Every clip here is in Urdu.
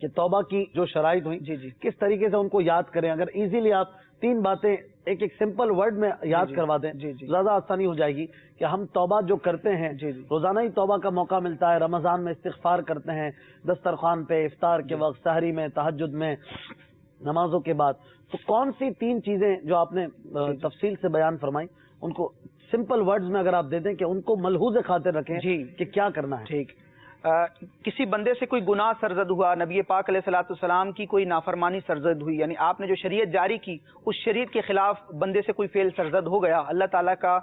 کہ توبہ کی جو شرائط ہوئی جی جی کس طریقے سے ان کو یاد کریں. اگر ایزیلی آپ 3 باتیں ایک سمپل ورڈ میں یاد کروا دیں زیادہ آسانی ہو جائے گی کہ ہم توبہ جو کرتے ہیں روزانہ ہی توبہ کا موقع ملتا ہے. رمضان میں استغفار کرتے ہیں, دسترخوان پہ, افطار کے وقت, سحری میں, تہجد میں, نمازوں کے بعد. تو کون سی 3 چیزیں جو آپ نے تفصیل سے بیان فرمائی ان کو سمپل ورڈز میں اگر آپ دے دیں کہ ان کو ملحوظ خاطر رکھیں کہ کیا کرنا ہے. ٹھیک. کسی بندے سے کوئی گناہ سرزد ہوا, نبی پاک علیہ الصلوۃ والسلام کی کوئی نافرمانی سرزد ہوئی, یعنی آپ نے جو شریعت جاری کی اس شریعت کے خلاف بندے سے کوئی فعل سرزد ہو گیا, اللہ تعالیٰ کا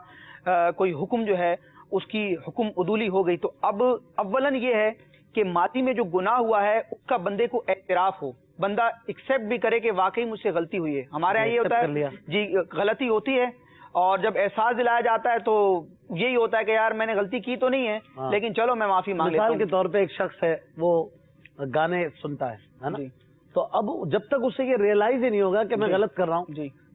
کوئی حکم جو ہے اس کی حکم عدولی ہو گئی, تو اب اولاً یہ ہے کہ ماضی میں جو گناہ ہوا ہے اس کا بندے کو اعتراف ہو, بندہ ایکسیپٹ بھی کرے کہ واقعی مجھ سے غلطی ہوئی ہے. ہمارے یہاں یہ ہوتا ہے جی غلطی ہوتی ہے اور جب احساس دلایا جاتا ہے تو یہی ہوتا ہے کہ یار میں نے غلطی کی تو نہیں ہے لیکن چلو میں معافی مانگ لیتا ہوں. مثال کے طور پہ ایک شخص ہے وہ گانے سنتا ہے نا, تو اب جب تک اسے یہ ریئلائز ہی نہیں ہوگا کہ میں غلط کر رہا ہوں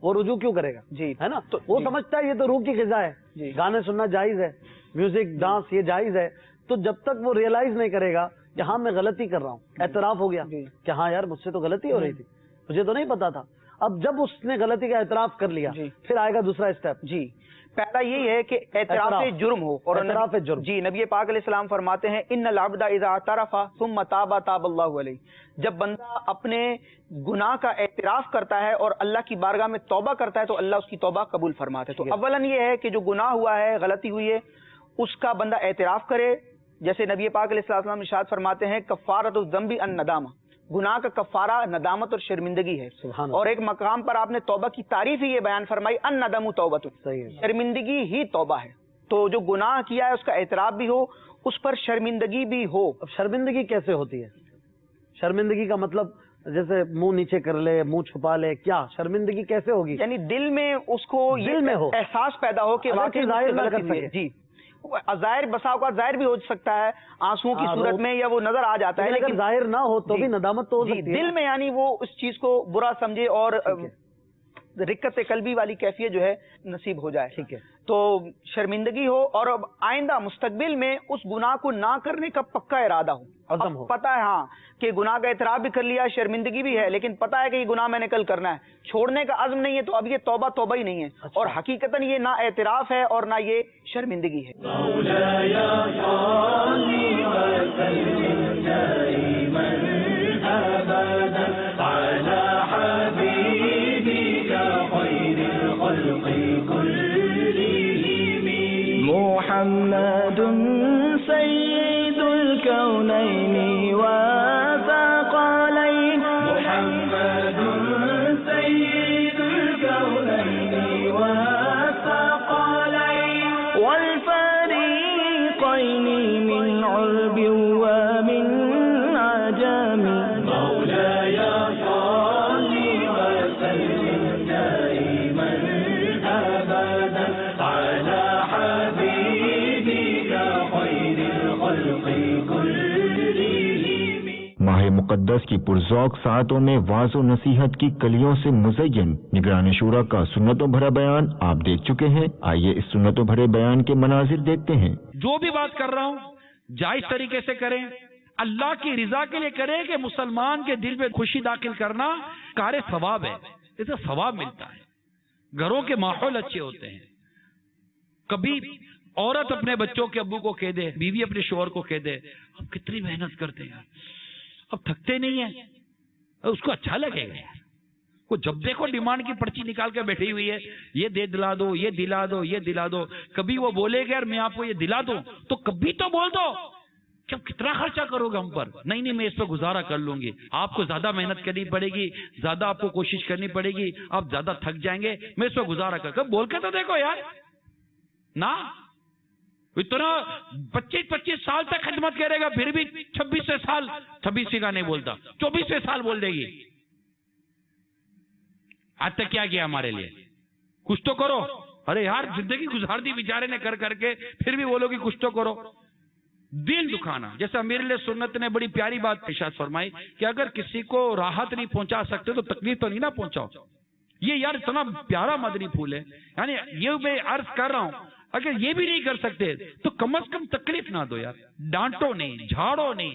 وہ رجوع کیوں کرے گا, ہے نا. تو وہ سمجھتا ہے یہ تو روح کی غذا ہے, گانے سننا جائز ہے, میوزک ڈانس یہ جائز ہے. تو جب تک وہ ریئلائز نہیں کرے گا کہ ہاں میں غلطی کر رہا ہوں, اعتراف ہو گیا کہ ہاں یار مجھ سے تو غلطی ہو رہی تھی, مجھے تو نہیں پتا تھا. اب جب اس نے غلطی کا اعتراف کر لیا پھر آئے گا دوسرا اسٹیپ. جی پہلا یہی ہے کہ اعتراف جرم ہو, اور اعتراف جرم. جی نبی پاک علیہ السلام فرماتے ہیں ان العبد اذا اعترف ثم تاب تاب اللہ علیہ, جب بندہ اپنے گناہ کا اعتراف کرتا ہے اور اللہ کی بارگاہ میں توبہ کرتا ہے تو اللہ اس کی توبہ قبول فرماتے ہیں. تو اولاً یہ ہے کہ جو گناہ ہوا ہے, غلطی ہوئی ہے, اس کا بندہ اعتراف کرے. جیسے نبی پاک علیہ السلام ارشاد فرماتے ہیں کفارۃ الذنب الندامہ, گناہ کا کفارہ ندامت اور شرمندگی ہے. اور ایک مقام پر آپ نے توبہ کی تعریف ہی یہ بیان فرمائی الندم توبۃ, شرمندگی ہی توبہ ہے. تو جو گناہ کیا ہے اس کا اعتراف بھی ہو, اس پر شرمندگی بھی ہو. اب شرمندگی کیسے ہوتی ہے؟ شرمندگی کا مطلب جیسے منہ نیچے کر لے, منہ چھپا لے, کیا شرمندگی کیسے ہوگی؟ یعنی دل میں اس کو دل میں ہو احساس پیدا ہو کہ واقعی ظاہر نہ کر سکے. جی ظاہر بسا اوقات ظاہر بھی ہو سکتا ہے آنسوؤں کی صورت میں, یا وہ نظر آ جاتا ہے, لیکن ظاہر نہ ہو تو بھی ندامت تو ہو سکتی ہے دل میں, یعنی وہ اس چیز کو برا سمجھے اور رقت قلبی والی کیفیت جو ہے نصیب ہو جائے. ٹھیک ہے. تو شرمندگی ہو اور آئندہ مستقبل میں اس گناہ کو نہ کرنے کا پکا ارادہ ہو, عزم ہو. پتا ہے ہاں کہ گناہ کا اعتراف بھی کر لیا, شرمندگی بھی ہے, لیکن پتا ہے کہ یہ گناہ میں نے کل کرنا ہے, چھوڑنے کا عزم نہیں ہے, تو اب یہ توبہ توبہ ہی نہیں ہے. اور حقیقتاً یہ نہ اعتراف ہے اور نہ یہ شرمندگی ہے. محمد سید الکونین والثقلین, محمد سید الکونین والثقلین والفریقین من عرب ومن عجم, مولاي صل وسلم دائما ابدا على ماہ مقدس کی پرذوق ساعتوں میں واعظ و نصیحت کی کلیوں سے مزین نگران شورا کا سنتوں بھرا بیان آپ دیکھ چکے ہیں. آئیے اس سنتوں بھرے بیان کے مناظر دیکھتے ہیں. جو بھی بات کر رہا ہوں جائز طریقے سے کریں, اللہ کی رضا کے لیے کریں, کہ مسلمان کے دل میں خوشی داخل کرنا کار ثواب ہے, اسے ثواب ملتا ہے. گھروں کے ماحول اچھے ہوتے ہیں. کبھی عورت اپنے بچوں کے ابو کو کہہ دے, بیوی اپنے شوہر کو کہہ دے اب کتنی محنت کرتے ہیں یار, اب تھکتے نہیں ہیں, اس کو اچھا لگے گا یار. وہ جب دیکھو ڈیمانڈ کی پرچی نکال کے بیٹھی ہوئی ہے, یہ دے دلا دو, یہ دلا دو, یہ دلا دو. کبھی وہ بولے گا یار میں آپ کو یہ دلا دوں, تو کبھی تو بول دو کہ کتنا خرچہ کرو گے ہم پر. نہیں میں اس پہ گزارا کر لوں گی. آپ کو زیادہ محنت کرنی پڑے گی, زیادہ آپ کو کوشش کرنی پڑے گی, آپ زیادہ تھک جائیں گے, میں اس پہ گزارا کر. بول کے تو دیکھو یار نا, اتنا 25 سال تک خدمت کرے گا پھر بھی 26 سال کا نہیں بولتا, 24 سال بول دے گی. آج تک کیا کیا ہمارے لیے, کچھ تو کرو. ارے یار زندگی گزار دی بیچارے نے کر کر کے, پھر بھی بولو کہ کچھ تو کرو. دل دکھانا, جیسے امیر علیہ سنت نے بڑی پیاری بات ارشاد فرمائی کہ اگر کسی کو راحت نہیں پہنچا سکتے تو تکلیف تو نہیں نہ پہنچاؤ. یہ یار اتنا پیارا مدنی پھول ہے. یعنی یہ میں عرض کر رہا ہوں اگر یہ بھی نہیں کر سکتے تو کم از کم تکلیف نہ دو یار, ڈانٹو نہیں, جھاڑو نہیں,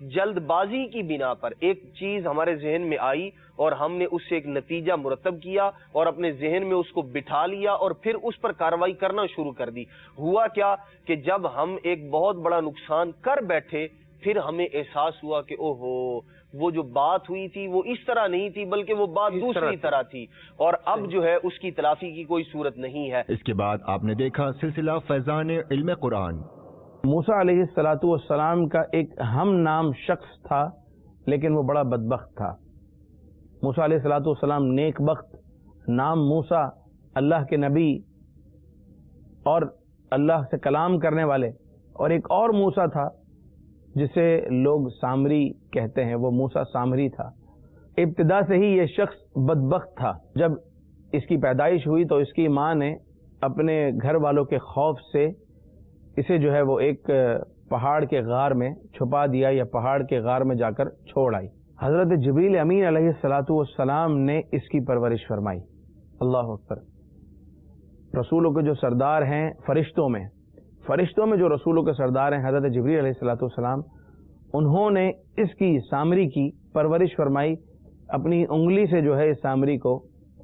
جلد بازی کی بنا پر ایک چیز ہمارے ذہن میں آئی اور ہم نے اس سے ایک نتیجہ مرتب کیا اور اپنے ذہن میں اس کو بٹھا لیا اور پھر اس پر کارروائی کرنا شروع کر دی. ہوا کیا کہ جب ہم ایک بہت بڑا نقصان کر بیٹھے پھر ہمیں احساس ہوا کہ اوہو وہ جو بات ہوئی تھی وہ اس طرح نہیں تھی بلکہ وہ بات دوسری طرح تھی اور اب جو ہے اس کی تلافی کی کوئی صورت نہیں ہے. اس کے بعد آپ نے دیکھا سلسلہ فیضان علم قرآن. موسیٰ علیہ السلام کا ایک ہم نام شخص تھا لیکن وہ بڑا بدبخت تھا. موسیٰ علیہ السلام نیک بخت نام موسیٰ اللہ کے نبی اور اللہ سے کلام کرنے والے، اور ایک اور موسیٰ تھا جسے لوگ سامری کہتے ہیں، وہ موسیٰ سامری تھا. ابتدا سے ہی یہ شخص بدبخت تھا. جب اس کی پیدائش ہوئی تو اس کی ماں نے اپنے گھر والوں کے خوف سے اسے جو ہے وہ ایک پہاڑ کے غار میں چھپا دیا یا پہاڑ کے غار میں جا کر چھوڑ آئی. حضرت جبریل امین علیہ السلام نے اس کی پرورش فرمائی. اللہ اکبر. رسولوں کے جو سردار ہیں فرشتوں میں جو رسولوں کے سردار ہیں حضرت جبریل علیہ السلام، انہوں نے اس کی سامری کی پرورش فرمائی. اپنی انگلی سے جو ہے اس سامری کو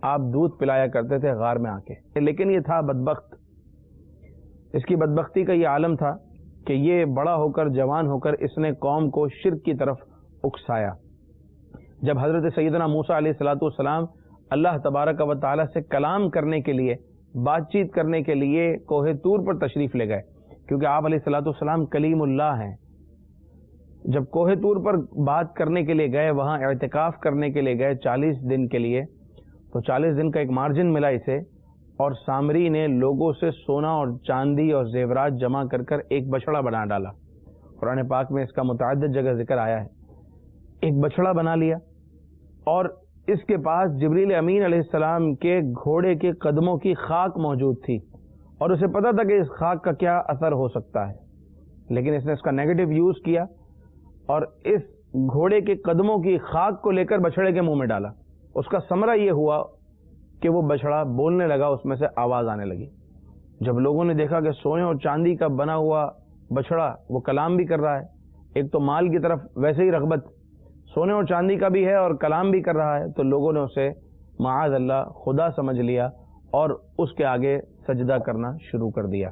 آپ دودھ پلایا کرتے تھے غار میں آ کے. لیکن یہ تھا بدبخت. اس کی بدبختی کا یہ عالم تھا کہ یہ بڑا ہو کر جوان ہو کر اس نے قوم کو شرک کی طرف اکسایا. جب حضرت سیدنا موسیٰ علیہ السلام اللہ تبارک و تعالی سے کلام کرنے کے لیے، بات چیت کرنے کے لیے کوہ طور پر تشریف لے گئے، کیونکہ آپ علیہ السلام کلیم اللہ ہیں. جب کوہ طور پر بات کرنے کے لیے گئے، وہاں اعتکاف کرنے کے لیے گئے 40 دن کے لیے، تو 40 دن کا ایک مارجن ملا اسے، اور سامری نے لوگوں سے سونا اور چاندی اور زیورات جمع کر کر ایک بچڑا بنا ڈالا. قرآن پاک میں اس کا متعدد جگہ ذکر آیا ہے. ایک بچڑا بنا لیا اور اس کے پاس جبریل امین علیہ السلام کے گھوڑے کے قدموں کی خاک موجود تھی، اور اسے پتا تھا کہ اس خاک کا کیا اثر ہو سکتا ہے، لیکن اس نے اس کا نیگیٹو یوز کیا اور اس گھوڑے کے قدموں کی خاک کو لے کر بچڑے کے منہ میں ڈالا. اس کا ثمرہ یہ ہوا کہ وہ بچڑا بولنے لگا، اس میں سے آواز آنے لگی. جب لوگوں نے دیکھا کہ سونے اور چاندی کا بنا ہوا بچڑا وہ کلام بھی کر رہا ہے، ایک تو مال کی طرف ویسے ہی رغبت سونے اور چاندی کا بھی ہے اور کلام بھی کر رہا ہے، تو لوگوں نے اسے معاذ اللہ خدا سمجھ لیا اور اس کے آگے سجدہ کرنا شروع کر دیا.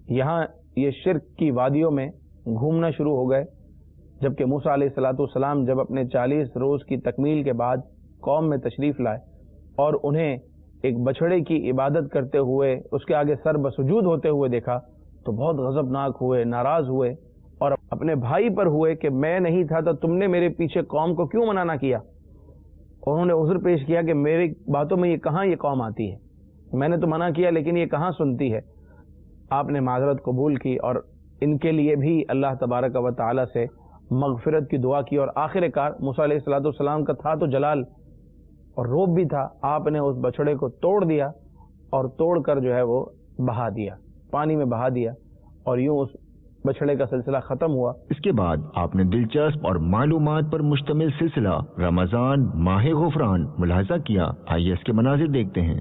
یہاں یہ شرک کی وادیوں میں گھومنا شروع ہو گئے. جبکہ موسیٰ علیہ السلام جب اپنے 40 روز کی تکمیل کے بعد قوم میں تشریف لائے اور انہیں ایک بچڑے کی عبادت کرتے ہوئے اس کے آگے سر بسجود ہوتے ہوئے دیکھا تو بہت غضبناک ہوئے، ناراض ہوئے اور اپنے بھائی پر ہوئے کہ میں نہیں تھا تو تم نے میرے پیچھے قوم کو کیوں منع نہ کیا. انہوں نے عذر پیش کیا کہ میری باتوں میں یہ کہاں یہ قوم آتی ہے، میں نے تو منع کیا لیکن یہ کہاں سنتی ہے. آپ نے معذرت قبول کی اور ان کے لیے بھی اللہ تبارک و تعالی سے مغفرت کی دعا کی، اور آخر کار موسیٰ علیہ السلام کا تھا تو جلال اور روب بھی تھا. آپ نے اس بچڑے کو توڑ دیا اور توڑ کر جو ہے وہ بہا دیا، پانی میں بہا دیا، اور یوں اس بچڑے کا سلسلہ ختم ہوا. اس کے بعد آپ نے دلچسپ اور معلومات پر مشتمل سلسلہ رمضان ماہ غفران ملاحظہ کیا. آئیے اس کے مناظر دیکھتے ہیں.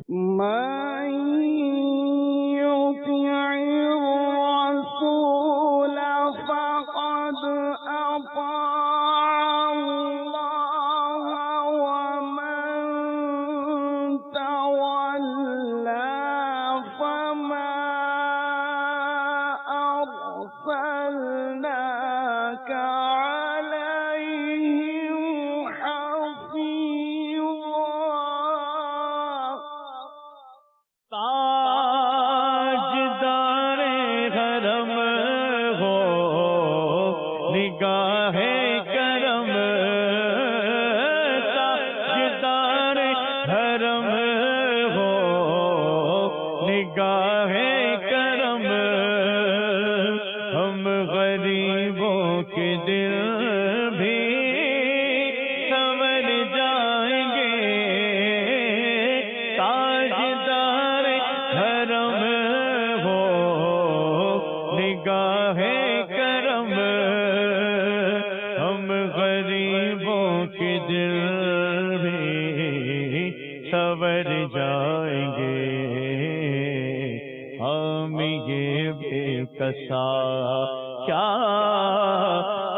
کیا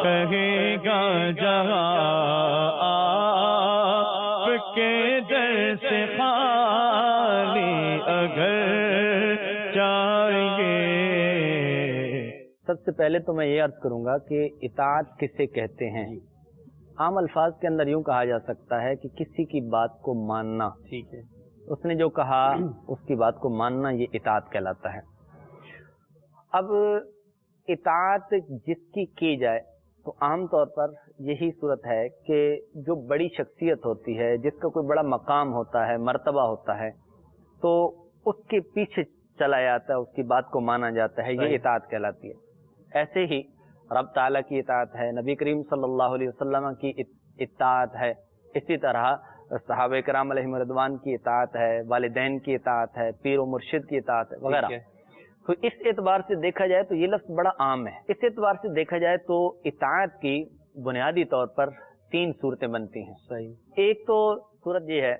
کہے سب سے پہلے تو میں یہ عرض کروں گا کہ اطاعت کسے کہتے ہیں. عام الفاظ کے اندر یوں کہا جا سکتا ہے کہ کسی کی بات کو ماننا. ٹھیک ہے. اس نے جو کہا اس کی بات کو ماننا، یہ اطاعت کہلاتا ہے. اب اطاعت جس کی جائے تو عام طور پر یہی صورت ہے کہ جو بڑی شخصیت ہوتی ہے، جس کا کوئی بڑا مقام ہوتا ہے، مرتبہ ہوتا ہے، تو اس کے پیچھے چلا جاتا ہے، اس کی بات کو مانا جاتا ہے، یہ اطاعت کہلاتی ہے. ایسے ہی رب تعالیٰ کی اطاعت ہے، نبی کریم صلی اللہ علیہ وسلم کی اطاعت ہے، اسی طرح صحابہ کرام علیہم رضوان کی اطاعت ہے، والدین کی اطاعت ہے، پیر و مرشد کی اطاعت ہے وغیرہ. تو اس اعتبار سے دیکھا جائے تو یہ لفظ بڑا عام ہے. اس اعتبار سے دیکھا جائے تو اطاعت کی بنیادی طور پر 3 صورتیں بنتی ہیں. صحیح. ایک تو صورت یہ ہے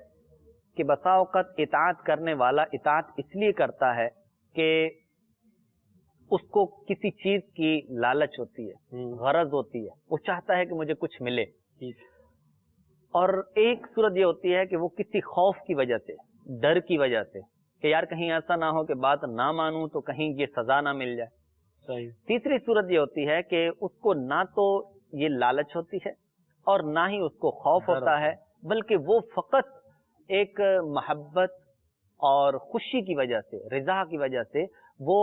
کہ بسا اوقات اطاعت کرنے والا اطاعت اس لیے کرتا ہے کہ اس کو کسی چیز کی لالچ ہوتی ہے، غرض ہوتی ہے، وہ چاہتا ہے کہ مجھے کچھ ملے. اور ایک صورت یہ ہوتی ہے کہ وہ کسی خوف کی وجہ سے، ڈر کی وجہ سے کہ یار کہیں ایسا نہ ہو کہ بات نہ مانوں تو کہیں یہ سزا نہ مل جائے. صحیح. تیسری صورت یہ ہوتی ہے کہ اس کو نہ تو یہ لالچ ہوتی ہے اور نہ ہی اس کو خوف ہوتا ہے، بلکہ وہ فقط ایک محبت اور خوشی کی وجہ سے، رضا کی وجہ سے وہ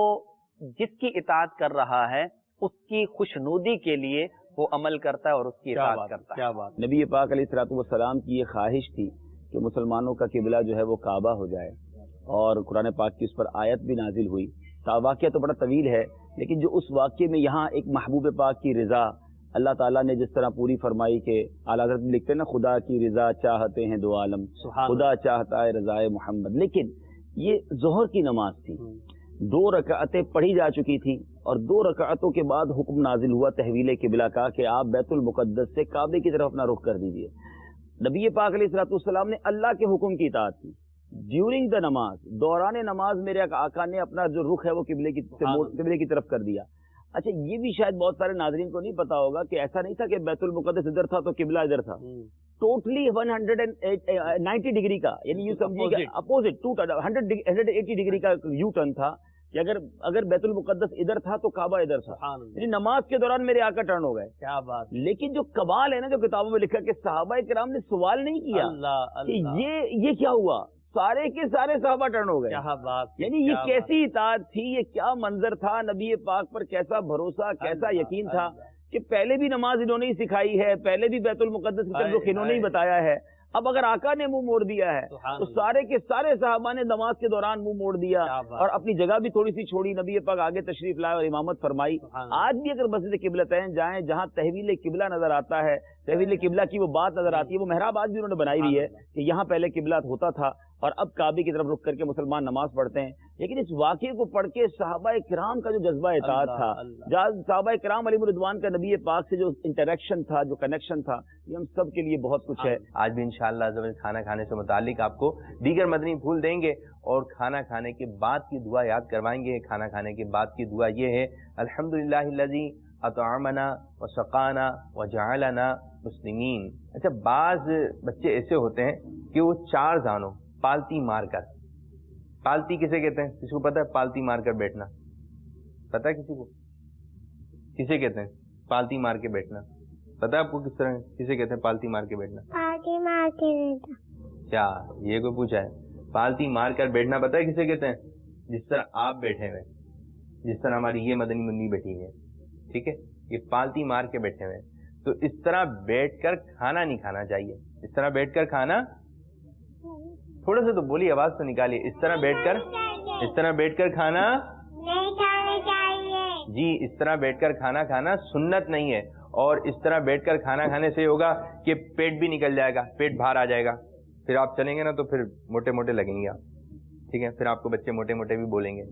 جس کی اطاعت کر رہا ہے اس کی خوشنودی کے لیے وہ عمل کرتا ہے اور اس کی اطاعت کرتا ہے. کیا بات. نبی پاک علیہ الصلوۃ والسلام کی یہ خواہش تھی کہ مسلمانوں کا قبلہ جو ہے وہ کعبہ ہو جائے، اور قرآن پاک کی اس پر آیت بھی نازل ہوئی. واقعہ تو بڑا طویل ہے، لیکن جو اس واقعے میں یہاں ایک محبوب پاک کی رضا اللہ تعالیٰ نے جس طرح پوری فرمائی کہ اعلیٰ حضرت لکھتے ہیں نا، خدا کی رضا چاہتے ہیں دو عالم، خدا چاہتا ہے رضائے محمد. لیکن یہ ظہر کی نماز تھی، 2 رکعتیں پڑھی جا چکی تھیں، اور 2 رکعتوں کے بعد حکم نازل ہوا تحویل قبلہ کا کہ آپ بیت المقدس سے کعبے کی طرف اپنا رخ کر دیجئے. نبی پاک علیہ الصلوۃ والسلام نے اللہ کے حکم کی اطاعت کی. ڈیورنگ دا نماز، دوران نماز میرے آقا نے اپنا جو رخ ہے وہ قبلے کی طرف کر دیا. اچھا، یہ بھی شاید بہت سارے ناظرین کو نہیں پتا ہوگا کہ ایسا نہیں تھا کہ بیت المقدس ادھر تھا تو قبلہ ادھر تھا. ٹوٹلی 190 ڈگری کا، یعنی یوں سمجھیے اپوزٹ 180 ڈگری کا یو ٹرن تھا کہ اگر بیت المقدس ادھر تھا تو کعبہ ادھر تھا. یعنی نماز کے دوران میرے آقا ٹرن ہو گئے. کیا بات. لیکن جو کمال ہے نا، جو کتابوں میں لکھا کہ صحابہ کرام نے سوال نہیں کیا کہ یہ کیا ہوا، سارے کے سارے صحابہ ٹرن ہو گئے. کیا بات. یعنی یہ کیسی اطاعت تھی، یہ کیا منظر تھا، نبی پاک پر کیسا بھروسہ، کیسا یقین تھا کہ پہلے بھی نماز انہوں نے ہی سکھائی ہے، پہلے بھی بیت المقدس کی طرف انہوں نے ہی بتایا ہے. اب اگر آقا نے منہ موڑ دیا ہے تو سارے کے سارے صحابہ نے نماز کے دوران منہ موڑ دیا اور اپنی جگہ بھی تھوڑی سی چھوڑی. نبی پاک آگے تشریف لائے اور امامت فرمائی. آج بھی اگر مسجد قبلتین جائیں جہاں تحویل قبلہ نظر آتا ہے، تحویل قبلہ کی وہ بات نظر آتی ہے، وہ محراب آج بھی انہوں نے بنائی ہوئی ہے کہ یہاں پہلے قبلہ ہوتا تھا اور اب کعبے کی طرف رخ کر کے مسلمان نماز پڑھتے ہیں. لیکن اس واقعے کو پڑھ کے صحابہ کرام کا جو جذبہ اطاعت تھا، صحابہ کرام علیہ رضوان کا نبی پاک سے جو انٹریکشن تھا، جو کنیکشن تھا، یہ ہم سب کے لیے بہت کچھ ہے. آج بھی انشاءاللہ کھانا کھانے سے متعلق آپ کو دیگر مدنی پھول دیں گے اور کھانا کھانے کے بعد کی دعا یاد کروائیں گے. کھانا کھانے کے بعد کی دعا یہ ہے: الحمدللہ الذی اطعمنا وسقانا وجعلنا مسلمین. اچھا، بعض بچے ایسے ہوتے ہیں کہ وہ 4 زانوں پالتی مار کر، پالتی کسے کہتے ہیں؟ کسی کو پتہ ہے؟ پالتی مار کر بیٹھنا پتہ ہے کسی کو؟ کسے کہتے ہیں پالتی مار کے بیٹھنا؟ پتہ ہے آپ کو کس طرح کسے کہتے ہیں پالتی مار کے بیٹھنا؟ پالتی مار کے بیٹھنا. کیا یہ کوئی پوچھا ہے؟ پالتی مار کر بیٹھنا پتہ ہے کسے کہتے ہیں؟ جس طرح آپ بیٹھے ہوئے، جس طرح ہماری یہ مدنی منی بیٹھی ہے، ٹھیک ہے، یہ پالتی مار کے بیٹھے ہوئے. تو اس طرح بیٹھ کر کھانا نہیں کھانا چاہیے. اس طرح بیٹھ کر کھانا، تھوڑا سا تو بولی، آواز تو نکالیے. اس طرح بیٹھ کر کھانا نہیں کھانا چاہیے. جی، اس طرح بیٹھ کر کھانا کھانا سنت نہیں ہے. اور اس طرح بیٹھ کر کھانا کھانے سے ہوگا کہ پیٹ بھی نکل جائے گا، پیٹ باہر آ جائے گا. پھر آپ چلیں گے نا تو پھر موٹے موٹے لگیں گے آپ، ٹھیک ہے، پھر آپ کو بچے موٹے موٹے بھی بولیں گے.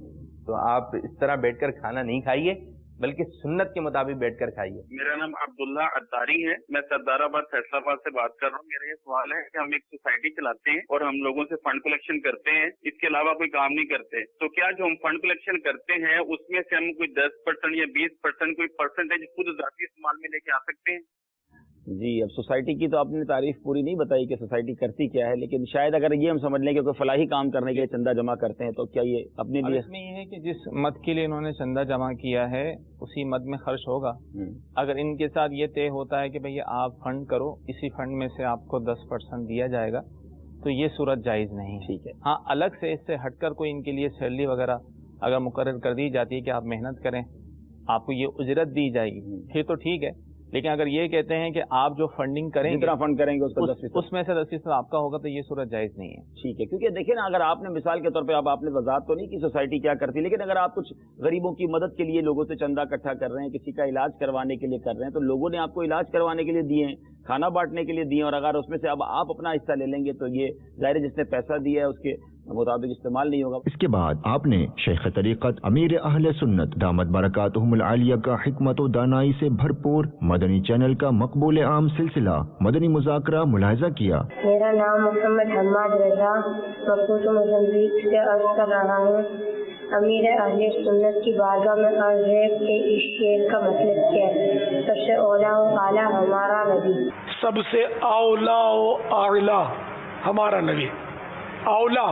تو آپ اس طرح بیٹھ کر کھانا نہیں کھائیے، بلکہ سنت کے مطابق بیٹھ کر کھائیے. میرا نام عبداللہ عطاری ہے، میں سردار آباد فیصل آباد سے بات کر رہا ہوں. میرا یہ سوال ہے کہ ہم ایک سوسائٹی چلاتے ہیں اور ہم لوگوں سے فنڈ کلیکشن کرتے ہیں، اس کے علاوہ کوئی کام نہیں کرتے. تو کیا جو ہم فنڈ کلیکشن کرتے ہیں اس میں سے ہم کوئی 10% یا 20% کوئی پرسنٹیج خود ذاتی استعمال میں لے کے آ سکتے ہیں؟ جی اب سوسائٹی کی تو آپ نے تعریف پوری نہیں بتائی کہ سوسائٹی کرتی کیا ہے، لیکن شاید اگر یہ ہم سمجھ لیں کہ کوئی فلاحی کام کرنے کے لیے چندہ جمع کرتے ہیں تو کیا یہ اپنے لیے؟ اس میں یہ ہے کہ جس مد کے لیے انہوں نے چندہ جمع کیا ہے اسی مد میں خرچ ہوگا. اگر ان کے ساتھ یہ طے ہوتا ہے کہ بھئی آپ فنڈ کرو، اسی فنڈ میں سے آپ کو 10% دیا جائے گا، تو یہ صورت جائز نہیں. ٹھیک ہے. ہاں الگ سے اس سے ہٹ کر کوئی ان کے لیے سیلری وغیرہ اگر مقرر کر دی جاتی ہے کہ آپ محنت کریں، آپ کو یہ اجرت دی جائے گی، پھر تو ٹھیک ہے. لیکن اگر یہ کہتے ہیں کہ آپ جو فنڈنگ کریں جتنا فنڈ کریں گے اس میں سے 10% آپ کا ہوگا، تو یہ صورت جائز نہیں ہے. ٹھیک ہے. کیونکہ دیکھیں نا، اگر آپ نے مثال کے طور پہ آپ نے وضاحت تو نہیں کی سوسائٹی کیا کرتی، لیکن اگر آپ کچھ غریبوں کی مدد کے لیے لوگوں سے چندہ اکٹھا کر رہے ہیں، کسی کا علاج کروانے کے لیے کر رہے ہیں، تو لوگوں نے آپ کو علاج کروانے کے لیے دیے ہیں، کھانا بانٹنے کے لیے دیے، اور اگر اس میں سے اب آپ اپنا حصہ لے لیں گے تو یہ ظاہر ہے جس نے پیسہ دیا ہے اس کے مطابق استعمال نہیں ہوگا. اس کے بعد آپ نے شیخ طریقت امیر اہل سنت دامت برکاتہم العالیہ کا حکمت و دانائی سے بھرپور مدنی چینل کا مقبول عام سلسلہ مدنی مذاکرہ ملاحظہ کیا. میرا نام محمد حماد رضا مخصوص موزمبیق سے عرض کر رہا ہوں. امیر اہل سنت کی بارگاہ میں عرض ہے کہ اس شعر کا مطلب کیا ہے. سب سے اولا و اعلیٰ ہمارا نبی. سب سے اولا و اعلیٰ ہمارا نبی. اولا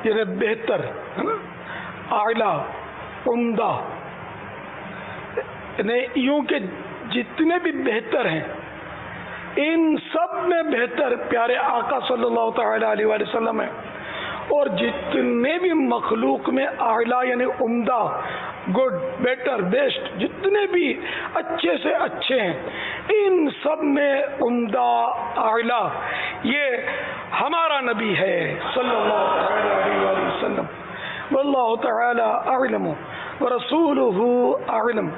یعنی بہتر، اعلیٰ عمدہ، یعنی یوں کہ جتنے بھی بہتر ہیں ان سب میں بہتر پیارے آقا صلی اللہ تعالی علیہ وآلہ وسلم ہے. اور جتنے بھی مخلوق میں اعلیٰ یعنی عمدہ، گڈ، بیٹر، بیسٹ، جتنے بھی اچھے سے اچھے ہیں ان سب میں عمدہ اعلیٰ یہ ہمارا نبی ہے صلی اللہ تعالی علیہ وآلہ وسلم. واللہ تعالی اعلم ورسولہ اعلم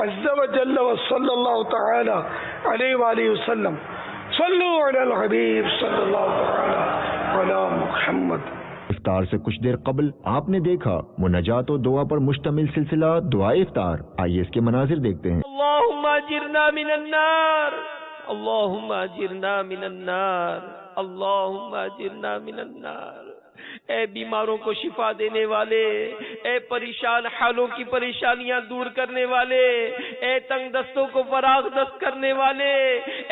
عز وجل وصلی اللہ تعالی علیہ وآلہ وسلم. صلو علی الحبیب صلی اللہ تعالی علی محمد. افطار سے کچھ دیر قبل آپ نے دیکھا مناجات و دعا پر مشتمل سلسلہ دعائے افطار. آئیے اس کے مناظر دیکھتے ہیں. اللہم اجرنا من النار، اللہم اجرنا من النار، اللہم اجرنا من النار. اے بیماروں کو شفا دینے والے، اے پریشان حالوں کی پریشانیاں دور کرنے والے، اے تنگ دستوں کو فراغ دست کرنے والے،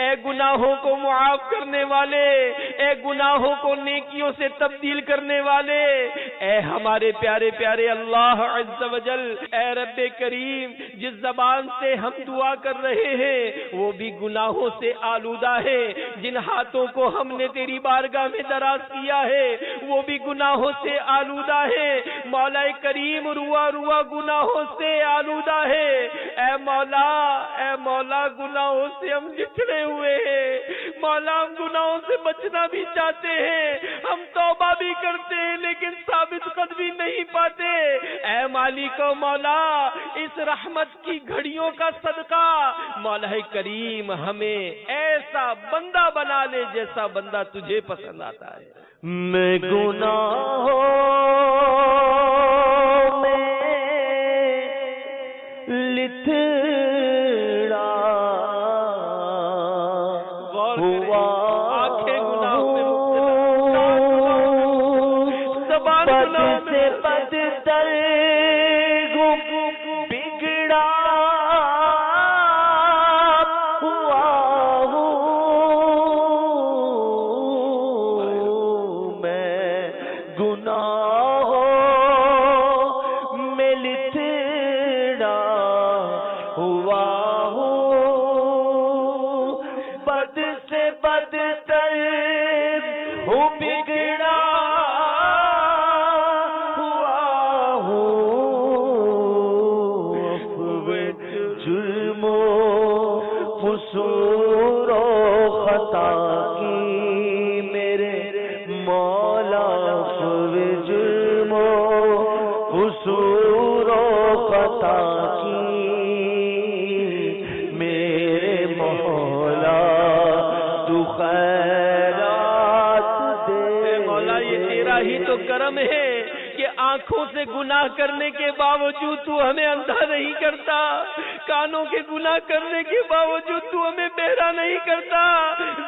اے گناہوں کو معاف کرنے والے، اے گناہوں کو نیکیوں سے تبدیل کرنے والے، اے ہمارے پیارے پیارے اللہ عز و جل، اے رب کریم جس زبان سے ہم دعا کر رہے ہیں وہ بھی گناہوں سے آلودہ ہے، جن ہاتھوں کو ہم نے تیری بارگاہ میں دراز کیا ہے وہ بھی گناہوں سے آلودہ ہے. مولا کریم روا روا گناہوں سے آلودہ ہے. اے مولا گناہوں سے ہم جھٹڑے ہوئے ہیں. مولا ہم گناہوں سے بچنا بھی چاہتے ہیں، ہم توبہ بھی کرتے ہیں لیکن ثابت قدمی نہیں پاتے. اے مالک و مولا اس رحمت کی گھڑیوں کا صدقہ مولا کریم ہمیں ایسا بندہ بنا لے جیسا بندہ تجھے پسند آتا ہے. میں گناہوں میں لتڑا ہوا، آنکھیں گناہوں میں مبتلا، زبان گناہوں میں بدتر بگڑا کرم ہے کہ آنکھوں سے گناہ کرنے کے باوجود تو ہمیں اندھا نہیں کرتا، کانوں کے گناہ کرنے کے باوجود تو ہمیں بہرا نہیں کرتا،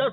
10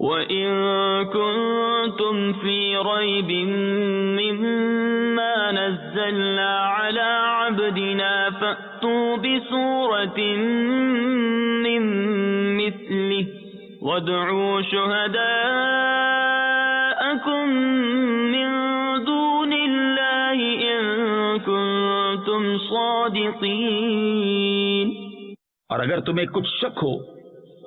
وَإِن كُنتُمْ فِي رَيْبٍ مِّمَّا نَزَّلْنَا عَلَى عَبْدِنَا فَأْتُوا بِسُورَةٍ مِّن مِّثْلِهِ وَادْعُوا شُهَدَاءَكُم مِّن دُونِ اللَّهِ إِن كُنتُمْ صَادِقِينَ۔ اور اگر تمہیں کچھ شک ہو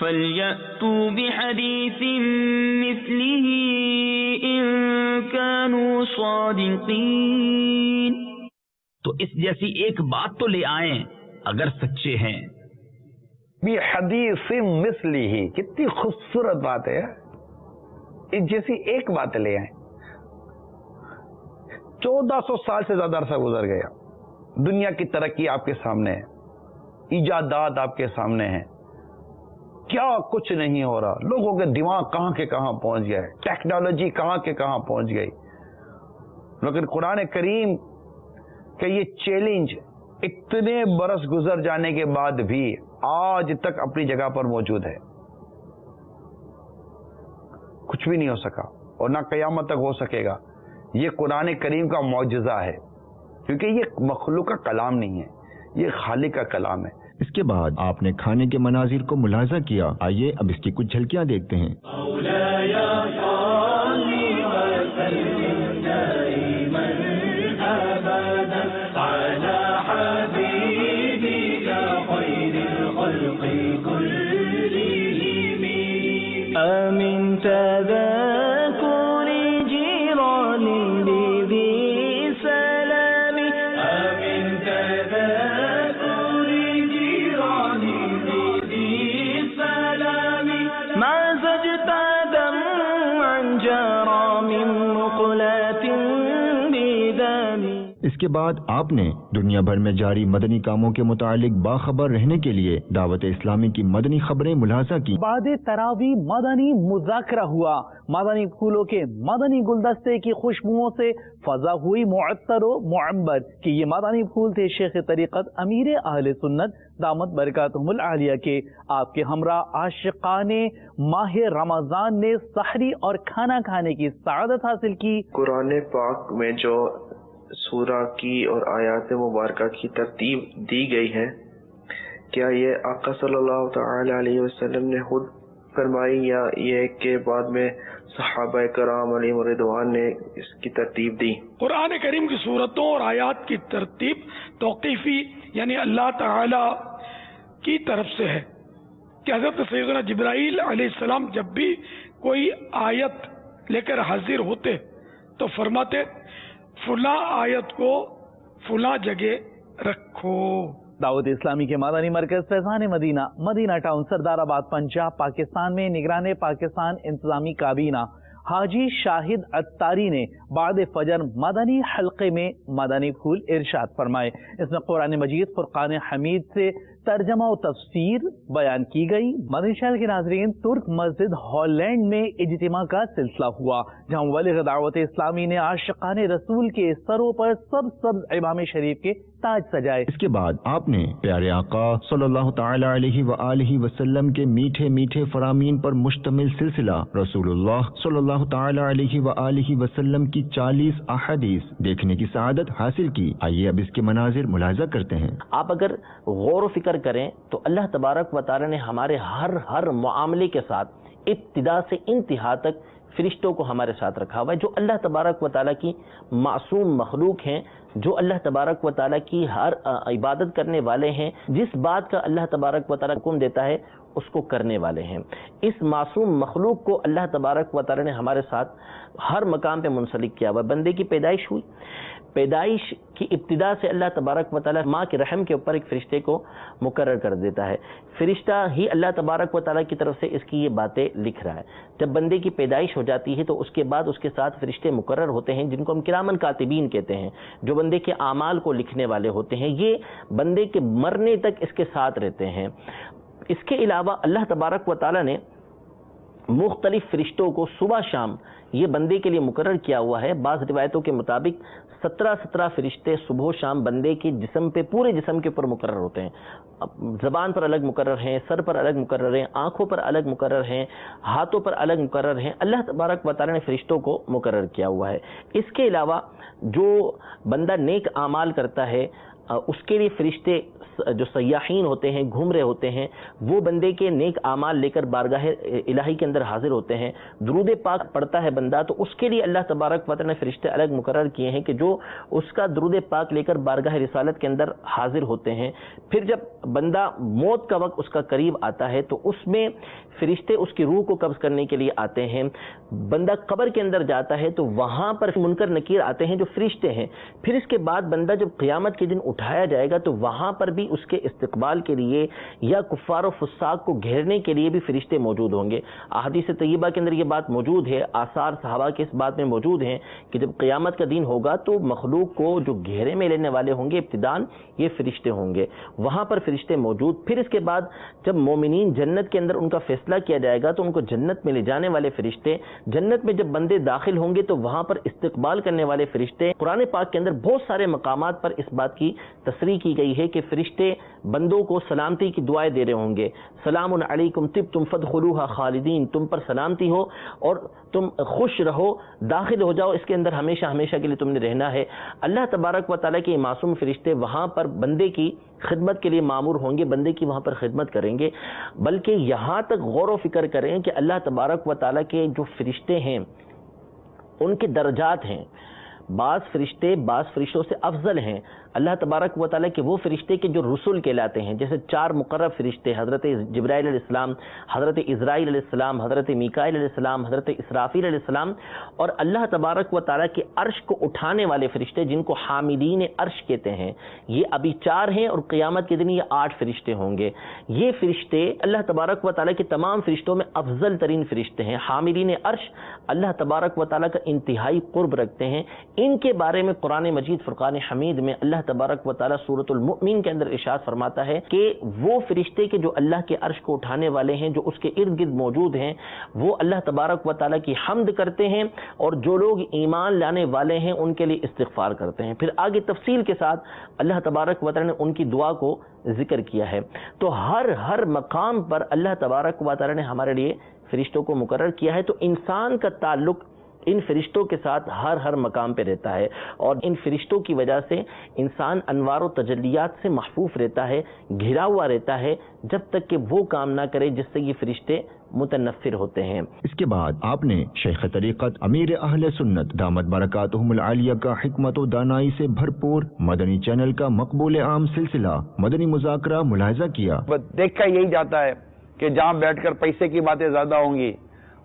فَلْيَأْتُوا بِحَدِيثٍ مِثْلِهِ إِن كَانُوا صَادِقِينَ. تو اس جیسی ایک بات تو لے آئیں اگر سچے ہیں. بحدیث مثلہ، کتنی خوبصورت بات ہے. اس جیسی ایک بات لے آئیں. 1400 سال سے زیادہ عرصہ گزر گیا، دنیا کی ترقی آپ کے سامنے ہے، ایجادات آپ کے سامنے ہیں، کیا کچھ نہیں ہو رہا. لوگوں کے دماغ کہاں کے کہاں پہنچ گئے، ٹیکنالوجی کہاں کے کہاں پہنچ گئی. لیکن قرآن کریم کہ یہ چیلنج اتنے برس گزر جانے کے بعد بھی آج تک اپنی جگہ پر موجود ہے. کچھ بھی نہیں ہو سکا اور نہ قیامت تک ہو سکے گا. یہ قرآن کریم کا معجزہ ہے، کیونکہ یہ مخلوق کا کلام نہیں ہے، یہ خالق کا کلام ہے. اس کے بعد آپ نے کھانے کے مناظر کو ملاحظہ کیا. آئیے اب اس کی کچھ جھلکیاں دیکھتے ہیں. آمن تذاكر جيران بذي سلام، آمن تذاكر جيران بذي سلام، ما زجت دمعا جرى من مقلات بدم. اس کے بعد آپ نے دنیا بھر میں جاری مدنی کاموں کے متعلق باخبر رہنے کے لیے دعوت اسلامی کی مدنی خبریں ملاحظہ کی. بعد تراویح مدنی مذاکرہ ہوا. مدنی پھولوں کے مدنی گلدستے کی خوشبوؤں سے فضا ہوئی معطر و معمر کہ یہ مدنی پھول تھے شیخ طریقت امیر اہل سنت دامت برکاتہم العالیہ کے. آپ کے ہمراہ عاشقان ماہ رمضان نے سحری اور کھانا کھانے کی سعادت حاصل کی. قرآن پاک میں جو سورہ کی اور آیات مبارکہ کی ترتیب دی گئی ہے، کیا یہ آقا صلی اللہ تعالی علیہ وسلم نے خود فرمائی یا یہ کہ بعد میں صحابہ کرام علیہ رضوان نے اس کی ترتیب دی؟ قرآن کریم کی صورتوں اور آیات کی ترتیب توقیفی یعنی اللہ تعالی کی طرف سے ہے کہ حضرت سیدنا جبرائیل علیہ السلام جب بھی کوئی آیت لے کر حاضر ہوتے تو فرماتے فلاں آیت کو فلاں جگہ رکھو. دعوت اسلامی کے مدنی مرکز فیضان مدینہ، مدینہ ٹاؤن، سردار آباد، پنجاب، پاکستان میں نگران پاکستان انتظامی کابینہ حاجی شاہد عطاری نے بعد فجر مدنی حلقے میں مدنی پھول ارشاد فرمائے. اس میں قرآن مجید فرقان حمید سے ترجمہ و تفسیر بیان کی گئی. مدنی شہر کے ناظرین، ترک مسجد ہالینڈ میں اجتماع کا سلسلہ ہوا جہاں مبلغ دعوت اسلامی نے عاشقان رسول کے سروں پر سبز امام شریف کے تاج سجائے. اس کے بعد آپ نے پیارے آقا صلی اللہ تعالی علیہ وآلہ وسلم کے میٹھے میٹھے فرامین پر مشتمل سلسلہ رسول اللہ صلی اللہ تعالی علیہ وآلہ وسلم کی 40 احادیث دیکھنے کی سعادت حاصل کی. آئیے اب اس کے مناظر ملاحظہ کرتے ہیں. آپ اگر غور و فکر کریں تو اللہ تبارک و تعالی نے ہمارے ہر معاملے کے ساتھ ابتدا سے انتہا تک فرشتوں کو ہمارے ساتھ رکھا ہوا ہے، جو اللہ تبارک و تعالیٰ کی معصوم مخلوق ہیں، جو اللہ تبارک و تعالیٰ کی ہر عبادت کرنے والے ہیں، جس بات کا اللہ تبارک و تعالیٰ حکم دیتا ہے اس کو کرنے والے ہیں. اس معصوم مخلوق کو اللہ تبارک و تعالیٰ نے ہمارے ساتھ ہر مقام پہ منسلک کیا ہوا. بندے کی پیدائش ہوئی، پیدائش کی ابتدا سے اللہ تبارک و تعالیٰ ماں کے رحم کے اوپر ایک فرشتے کو مقرر کر دیتا ہے. فرشتہ ہی اللہ تبارک و تعالیٰ کی طرف سے اس کی یہ باتیں لکھ رہا ہے. جب بندے کی پیدائش ہو جاتی ہے تو اس کے بعد اس کے ساتھ فرشتے مقرر ہوتے ہیں جن کو ہم کرامن کاتبین کہتے ہیں، جو بندے کے اعمال کو لکھنے والے ہوتے ہیں. یہ بندے کے مرنے تک اس کے ساتھ رہتے ہیں. اس کے علاوہ اللہ تبارک و تعالیٰ نے مختلف فرشتوں کو صبح شام یہ بندے کے لیے مقرر کیا ہوا ہے. بعض روایتوں کے مطابق 17 فرشتے صبح و شام بندے کے جسم پہ، پورے جسم کے اوپر مقرر ہوتے ہیں. زبان پر الگ مقرر ہیں، سر پر الگ مقرر ہیں، آنکھوں پر الگ مقرر ہیں، ہاتھوں پر الگ مقرر ہیں. اللہ تبارک و تعالیٰ نے فرشتوں کو مقرر کیا ہوا ہے. اس کے علاوہ جو بندہ نیک اعمال کرتا ہے اس کے لیے فرشتے جو سیاحین ہوتے ہیں، گھوم رہے ہوتے ہیں، وہ بندے کے نیک اعمال لے کر بارگاہ الہی کے اندر حاضر ہوتے ہیں. درود پاک پڑھتا ہے بندہ تو اس کے لیے اللہ تبارک و تعالی نے فرشتے الگ مقرر کیے ہیں کہ جو اس کا درود پاک لے کر بارگاہ رسالت کے اندر حاضر ہوتے ہیں. پھر جب بندہ موت کا وقت اس کا قریب آتا ہے تو اس میں فرشتے اس کی روح کو قبض کرنے کے لیے آتے ہیں. بندہ قبر کے اندر جاتا ہے تو وہاں پر منکر نکیر آتے ہیں جو فرشتے ہیں. پھر اس کے بعد بندہ جب قیامت کے دن اٹھایا جائے گا تو وہاں پر بھی اس کے استقبال کے لیے یا کفار و فساق کو گھیرنے کے لیے بھی فرشتے موجود ہوں گے. احادیث طیبہ کے اندر یہ بات موجود ہے، آثار صحابہ کے اس بات میں موجود ہیں کہ جب قیامت کا دن ہوگا تو مخلوق کو جو گھیرے میں لینے والے ہوں گے ابتداً یہ فرشتے ہوں گے، وہاں پر فرشتے موجود. پھر اس کے بعد جب مومنین جنت کے اندر ان کا فیصلہ کیا جائے گا تو ان کو جنت میں لے جانے والے فرشتے، جنت میں جب بندے داخل ہوں گے تو وہاں پر استقبال کرنے والے فرشتے. قرآن پاک کے اندر بہت سارے مقامات پر اس بات کی تصریح کی گئی ہے کہ فرشتے بندوں کو سلامتی کی دعائیں دے رہے ہوں گے. سلام علیکم طبتم فادخلوها خالدین، تم پر سلامتی ہو اور تم خوش رہو، داخل ہو جاؤ، اس کے اندر ہمیشہ ہمیشہ کے لیے تم نے رہنا ہے. اللہ تبارک و تعالیٰ کے معصوم فرشتے وہاں پر بندے کی خدمت کے لیے مامور ہوں گے، بندے کی وہاں پر خدمت کریں گے. بلکہ یہاں تک غور و فکر کریں کہ اللہ تبارک و تعالیٰ کے جو فرشتے ہیں ان کے درجات ہیں. بعض فرشتے بعض فرشتوں سے افضل ہیں. اللہ تبارک و تعالیٰ کے وہ فرشتے کے جو رسول کہلاتے ہیں، جیسے 4 مقرر فرشتے حضرت جبرائیل علیہ السلام، حضرت اسرائیل علیہ السلام، حضرت میکائیل علیہ السلام، حضرت اسرافیل علیہ السلام، اور اللہ تبارک و تعالیٰ کے عرش کو اٹھانے والے فرشتے جن کو حاملین عرش کہتے ہیں. یہ ابھی 4 ہیں اور قیامت کے دن یہ 8 فرشتے ہوں گے. یہ فرشتے اللہ تبارک و تعالیٰ کے تمام فرشتوں میں افضل ترین فرشتے ہیں. حاملین عرش اللہ تبارک و تعالیٰ کا انتہائی قرب رکھتے ہیں. ان کے بارے میں قرآن مجید فرقان حمید میں اللہ تبارک و تعالیٰ سورۃ المؤمن کے اندر ارشاد فرماتا ہے کہ وہ فرشتے کے جو اللہ کے عرش کو اٹھانے والے ہیں، جو اس کے ارد گرد موجود ہیں، وہ اللہ تبارک و تعالیٰ کی حمد کرتے ہیں اور جو لوگ ایمان لانے والے ہیں ان کے لیے استغفار کرتے ہیں. پھر آگے تفصیل کے ساتھ اللہ تبارک و تعالیٰ نے ان کی دعا کو ذکر کیا ہے. تو ہر مقام پر اللہ تبارک و تعالیٰ نے ہمارے لیے فرشتوں کو مقرر کیا ہے. تو انسان کا تعلق ان فرشتوں کے ساتھ ہر مقام پہ رہتا ہے اور ان فرشتوں کی وجہ سے انسان انوار و تجلیات سے محفوظ رہتا ہے، گھرا ہوا رہتا ہے، جب تک کہ وہ کام نہ کرے جس سے یہ فرشتے متنفر ہوتے ہیں. اس کے بعد آپ نے شیخ طریقت امیر اہل سنت دامت برکاتہم العالیہ کا حکمت و دانائی سے بھرپور مدنی چینل کا مقبول عام سلسلہ مدنی مذاکرہ ملاحظہ کیا. دیکھا یہی جاتا ہے کہ جہاں بیٹھ کر پیسے کی باتیں زیادہ ہوں گی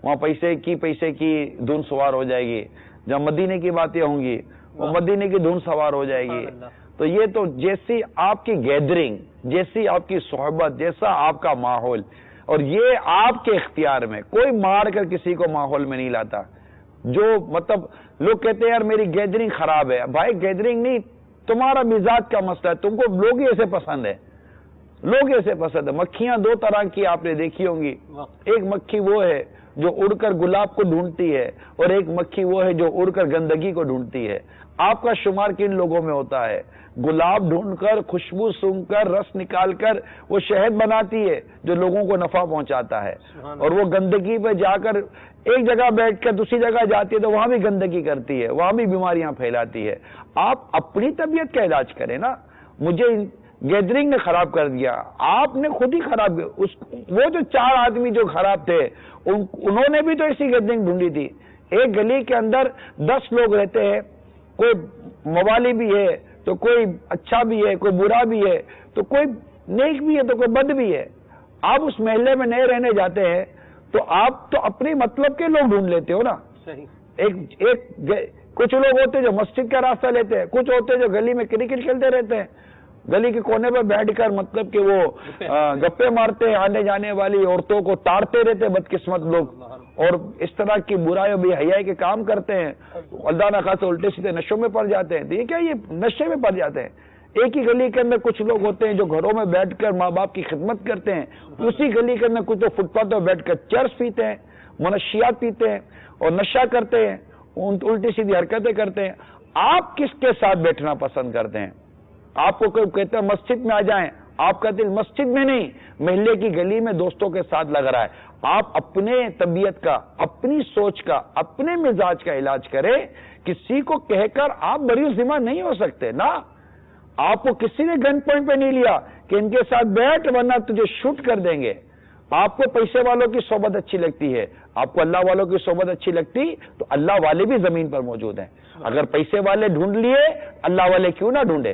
وہاں پیسے کی دھن سوار ہو جائے گی، جہاں مدینے کی باتیں ہوں گی وہ مدینے کی دھن سوار ہو جائے گی. تو یہ تو جیسی آپ کی گیدرنگ، جیسی آپ کی صحبت، جیسا آپ کا ماحول، اور یہ آپ کے اختیار میں، کوئی مار کر کسی کو ماحول میں نہیں لاتا. جو مطلب لوگ کہتے ہیں یار میری گیدرنگ خراب ہے، بھائی گیدرنگ نہیں، تمہارا مزاج کا مسئلہ ہے. تم کو لوگ ہی ایسے پسند ہے، لوگ ایسے پسند ہے. مکھیاں 2 طرح کی آپ نے دیکھی ہوں گی. ایک مکھی وہ ہے جو اڑ کر گلاب کو ڈھونڈتی ہے اور ایک مکھی وہ ہے جو اڑ کر گندگی کو ڈھونڈتی ہے. آپ کا شمار کن لوگوں میں ہوتا ہے؟ گلاب ڈھونڈ کر، خوشبو سونگ کر، رس نکال کر وہ شہد بناتی ہے جو لوگوں کو نفع پہنچاتا ہے، اور وہ گندگی پہ جا کر ایک جگہ بیٹھ کر دوسری جگہ جاتی ہے تو وہاں بھی گندگی کرتی ہے، وہاں بھی بیماریاں پھیلاتی ہے. آپ اپنی طبیعت کا علاج کریں نا. مجھے گیدرنگ نے خراب کر دیا، آپ نے خود ہی خراب. وہ جو 4 آدمی جو خراب تھے انہوں نے بھی تو ایسی گیدرنگ ڈھونڈی تھی. ایک گلی کے اندر 10 لوگ رہتے ہیں، کوئی موالی بھی ہے تو کوئی اچھا بھی ہے، کوئی برا بھی ہے، تو کوئی نیک بھی ہے تو کوئی بد بھی ہے. آپ اس محلے میں نئے رہنے جاتے ہیں تو آپ تو اپنے مطلب کے لوگ ڈھونڈ لیتے ہو نا. کچھ لوگ ہوتے جو مسجد کا راستہ لیتے ہیں، کچھ ہوتے جو گلی میں کرکٹ کھیلتے رہتے ہیں، گلی کے کونے پر بیٹھ کر مطلب کہ وہ گپے مارتے ہیں، آنے جانے والی عورتوں کو تاڑتے رہتے بدقسمت لوگ، اور اس طرح کی برائی و بے حیائی کے کام کرتے ہیں. اللہ نہ خاصے الٹے سیدھے نشوں میں پڑ جاتے ہیں. تو یہ کیا، یہ نشے میں پڑ جاتے ہیں. ایک ہی گلی کے اندر کچھ لوگ ہوتے ہیں جو گھروں میں بیٹھ کر ماں باپ کی خدمت کرتے ہیں، اسی گلی کے اندر کچھ تو فٹ پاتھ پر بیٹھ کر چرس پیتے ہیں، منشیات پیتے ہیں اور نشہ کرتے ہیں، الٹی سیدھی حرکتیں کرتے ہیں. آپ کس کے ساتھ بیٹھنا پسند کرتے ہیں؟ آپ کو کوئی کہتا ہے مسجد میں آ جائیں، آپ کا دل مسجد میں نہیں، محلے کی گلی میں دوستوں کے ساتھ لگ رہا ہے. آپ اپنے طبیعت کا، اپنی سوچ کا، اپنے مزاج کا علاج کریں. کسی کو کہہ کر آپ بری ذمہ نہیں ہو سکتے نا. آپ کو کسی نے گن پوائنٹ پہ نہیں لیا کہ ان کے ساتھ بیٹھ ورنہ تجھے شوٹ کر دیں گے. آپ کو پیسے والوں کی صحبت اچھی لگتی ہے, آپ کو اللہ والوں کی صحبت اچھی لگتی تو اللہ والے بھی زمین پر موجود ہیں. اگر پیسے والے ڈھونڈ لیے, اللہ والے کیوں نہ ڈھونڈے؟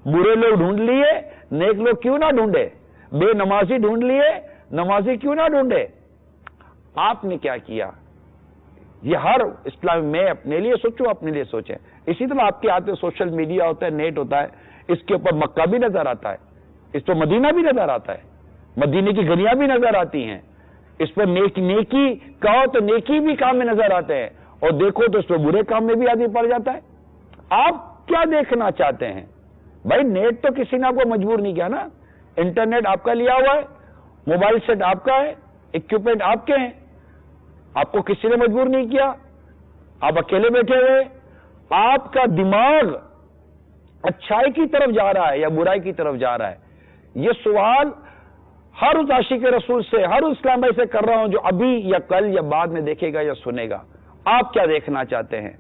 برے لوگ ڈھونڈ لیے, نیک لوگ کیوں نہ ڈھونڈے؟ بے نمازی ڈھونڈ لیے, نمازی کیوں نہ ڈھونڈے؟ آپ نے کیا کیا؟ یہ ہر اسلام میں اپنے لیے سوچو, اپنے لیے سوچیں. اسی طرح آپ کے ہاتھ میں سوشل میڈیا ہوتا ہے, نیٹ ہوتا ہے, اس کے اوپر مکہ بھی نظر آتا ہے, اس پر مدینہ بھی نظر آتا ہے, مدینے کی گلیاں بھی نظر آتی ہیں, اس پر نیکی کہو تو نیکی بھی کام میں نظر آتے ہیں, اور دیکھو تو اس پر برے کام میں بھی آدمی پڑ جاتا ہے. آپ کیا دیکھنا چاہتے ہیں بھائی؟ نیٹ تو کسی نے آپ کو مجبور نہیں کیا نا, انٹرنیٹ آپ کا لیا ہوا ہے, موبائل سیٹ آپ کا ہے, اکوپمنٹ آپ کے ہیں, آپ کو کسی نے مجبور نہیں کیا, آپ اکیلے بیٹھے ہوئے. آپ کا دماغ اچھائی کی طرف جا رہا ہے یا برائی کی طرف جا رہا ہے؟ یہ سوال ہر اس عاشق رسول سے, ہر اس اسلام بھائی سے کر رہا ہوں جو ابھی یا کل یا بعد میں دیکھے گا یا سنے گا. آپ کیا دیکھنا چاہتے ہیں؟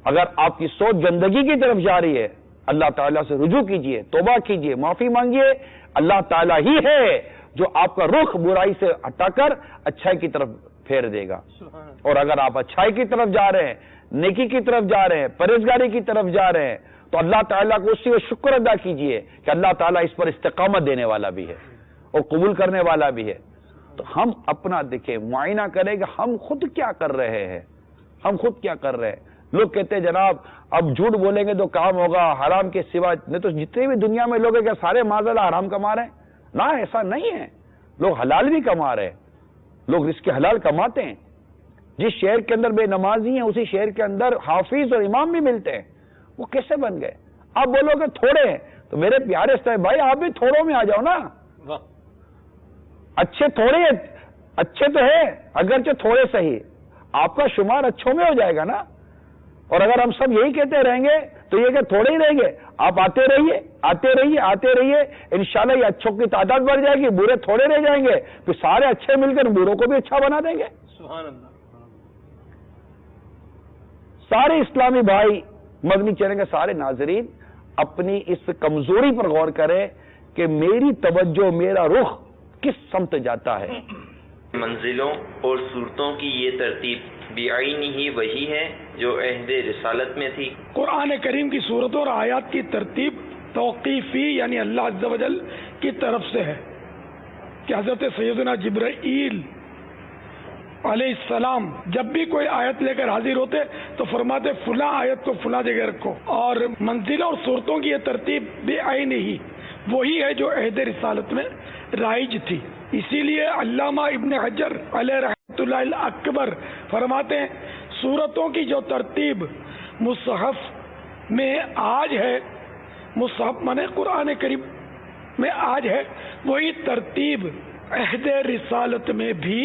اگر آپ کی سوچ گندگی کی طرف جا رہی ہے, اللہ تعالیٰ سے رجوع کیجئے, توبہ کیجئے, معافی مانگیے. اللہ تعالیٰ ہی ہے جو آپ کا رخ برائی سے ہٹا کر اچھائی کی طرف پھیر دے گا. اور اگر آپ اچھائی کی طرف جا رہے ہیں, نیکی کی طرف جا رہے ہیں, پرہیزگاری کی طرف جا رہے ہیں, تو اللہ تعالیٰ کو اسی وقت شکر ادا کیجئے کہ اللہ تعالیٰ اس پر استقامت دینے والا بھی ہے اور قبول کرنے والا بھی ہے. تو ہم اپنا دیکھیں, معائنہ کریں کہ ہم خود کیا کر رہے ہیں, ہم خود کیا کر رہے ہیں. لوگ کہتے ہیں جناب اب جھوٹ بولیں گے تو کام ہوگا, حرام کے سوا. نہیں تو جتنے بھی دنیا میں لوگ ہیں کیا سارے معاذاللہ حرام کما رہے ہیں؟ نہ, ایسا نہیں ہے. لوگ حلال بھی کما رہے ہیں, لوگ رزق حلال کماتے ہیں. جس شہر کے اندر بے نمازی ہیں اسی شہر کے اندر حافظ اور امام بھی ملتے ہیں. وہ کیسے بن گئے؟ آپ بولو کہ تھوڑے ہیں, تو میرے پیارے صاحب بھائی آپ بھی تھوڑوں میں آ جاؤ نا. اچھے تھوڑے, اچھے تو ہیں اگرچہ تھوڑے صحیح, آپ کا شمار اچھوں میں ہو جائے گا نا. اور اگر ہم سب یہی کہتے رہیں گے تو یہ کہ تھوڑے ہی رہیں گے. آپ آتے رہیے, آتے رہیے, آتے رہیے, انشاءاللہ یہ اچھوں کی تعداد بڑھ جائے گی, برے تھوڑے رہ جائیں گے, پھر سارے اچھے مل کر بروں کو بھی اچھا بنا دیں گے. سبحان اللہ. سارے اسلامی بھائی, مدنی چینل کے سارے ناظرین اپنی اس کمزوری پر غور کریں کہ میری توجہ, میرا رخ کس سمت جاتا ہے. منزلوں اور صورتوں کی یہ ترتیب بعینی ہی وہی ہے جو عہد رسالت میں تھی. قرآن کریم کی صورتوں اور آیات کی ترتیب توقیفی یعنی اللہ عز و جل کی طرف سے ہے کہ حضرت سیدنا جبرائیل علیہ السلام جب بھی کوئی آیت لے کر حاضر ہوتے تو فرماتے فلاں آیت کو فلاں جگہ رکھو. اور منزلوں اور صورتوں کی یہ ترتیب بعینی ہی وہی ہے جو عہد رسالت میں رائج تھی. اسی لیے علامہ ابن حجر علیہ رحمۃ اللہ اکبر فرماتے ہیں سورتوں کی جو ترتیب مصحف میں آج ہے, مصحف مانے قرآن کریم میں آج ہے, وہی ترتیب عہد رسالت میں بھی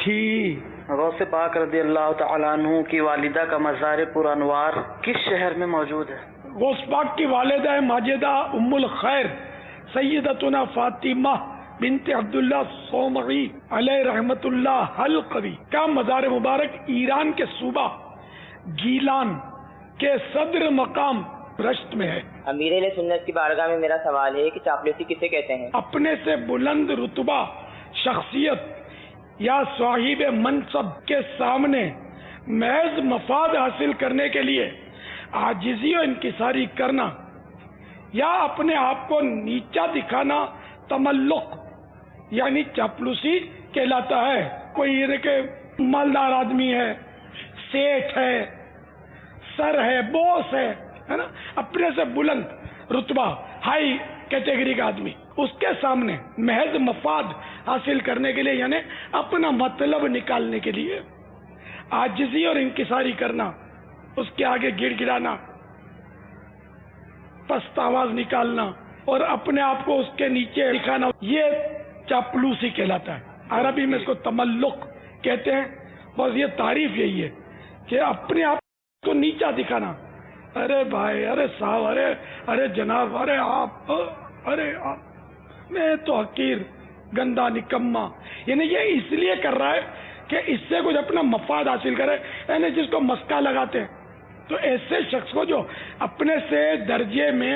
تھی. غوث پاک رضی اللہ تعالیٰ عنہ کی والدہ کا مزار پر انوار کس شہر میں موجود ہے؟ غوث پاک کی والدہ ماجدہ ام الخیر سیدتنا فاطمہ بنت عبداللہ صومعی علیہ رحمت اللہ حلقوی کا مزار مبارک ایران کے صوبہ گیلان کے صدر مقام رشت میں ہے. امیر اہل سنت کی بارگاہ میں میرا سوال ہے کہ چاپلوسی کسے کہتے ہیں؟ اپنے سے بلند رتبہ شخصیت یا صاحب منصب کے سامنے محض مفاد حاصل کرنے کے لیے عاجزی و انکساری کرنا یا اپنے آپ کو نیچا دکھانا تملق یعنی چاپلوسی کہلاتا ہے. کوئی یہ کہ مالدار آدمی ہے, سیٹ ہے, سر ہے, باس ہے نا, اپنے سے بلند رتبہ ہائی کیٹیگری کا آدمی, اس کے سامنے محض مفاد حاصل کرنے کے لیے یعنی اپنا مطلب نکالنے کے لیے عاجزی اور انکساری کرنا, اس کے آگے گڑ گڑانا, پست آواز نکالنا اور اپنے آپ کو اس کے نیچے دکھانا, یہ چاپلوسی کہلاتا ہے. عربی میں اس کو تملق کہتے ہیں. بس یہ تعریف یہی ہے کہ اپنے آپ کو نیچا دکھانا. ارے بھائی, ارے صاحب, ارے جناب, ارے آپ, میں تو حقیر, گندا, نکما. یعنی یہ اس لیے کر رہا ہے کہ اس سے کچھ اپنا مفاد حاصل کرے, یعنی جس کو مسکا لگاتے ہیں. تو ایسے شخص کو جو اپنے سے درجے میں